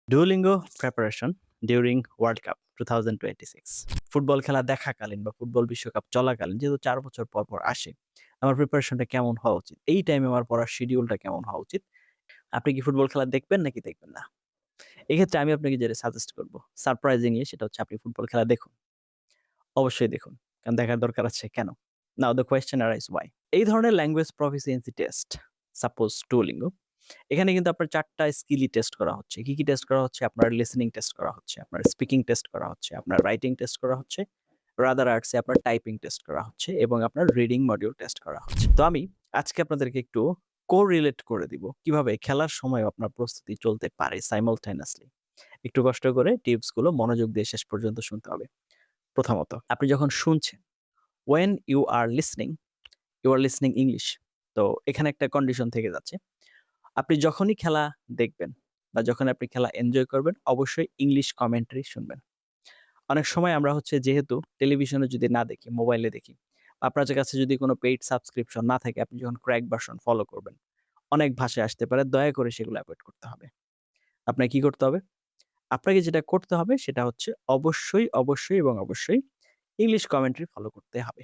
Duolingo preparation during world cup 2026 football খেলা দেখাকালীন বা football বিশ্বকাপ চলাকালীন যেহেতু ৪ বছর পর আসে, আমার প্রিপারেশনটা কেমন হওয়া উচিত? এই টাইমে আমার পড়ার শিডিউলটা কেমন হওয়া উচিত? আপনি কি ফুটবল খেলা দেখবেন নাকি দেখবেন না? এক্ষেত্রে আমি আপনাকে যেটা সাজেস্ট করব, সারপ্রাইজিংলি সেটা হচ্ছে আপনি ফুটবল খেলা দেখুন। অবশ্যই দেখুন। কারণ দেখার দরকার আছে কেন? নাও দ্য কোয়েশ্চেন অ্যারাইজ হোয়াই? এই ধরনের language proficiency test, suppose Duolingo, এখানে কিন্তু আপনার ৪ টা স্কিলই টেস্ট করা হচ্ছে। কি টেস্ট করা হচ্ছে? আপনার লিসেনিং টেস্ট করা হচ্ছে, আপনার স্পিকিং টেস্ট করা হচ্ছে, আপনার রাইটিং টেস্ট করা হচ্ছে, রাদার আর্টস এ আপনার টাইপিং টেস্ট করা হচ্ছে এবং আপনার রিডিং মডিউল টেস্ট করা হচ্ছে। তো আমি আজকে আপনাদেরকে একটু কোরিলেট করে দিব। কিভাবে খেলার সময়ও আপনার প্রস্তুতি চলতে পারে সাইমালটেনিয়াসলি। একটু কষ্ট করে টিপস গুলো মনোযোগ দিয়ে শেষ পর্যন্ত শুনতে হবে। প্রথমত, আপনি যখন শুনছেন, when you are listening English। তো এখানে একটা কন্ডিশন থেকে যাচ্ছে। আপনি যখনই খেলা দেখবেন বা যখন আপনি খেলা এনজয় করবেন, অবশ্যই ইংলিশ কমেন্টারি শুনবেন। অনেক সময় আমরা হচ্ছে যেহেতু টেলিভিশনে যদি না দেখি, মোবাইলে দেখি, আপনার কাছে যদি কোনো পেইড সাবস্ক্রিপশন না থাকে, আপনি যখন ক্র্যাক ভার্সন ফলো করবেন, অনেক ভাষায় আসতে পারে। দয়া করে সেগুলো এভয়েড করতে হবে। আপনার কি করতে হবে? আপনাকে যেটা করতে হবে সেটা হচ্ছে অবশ্যই এবং অবশ্যই ইংলিশ কমেন্টারি ফলো করতে হবে।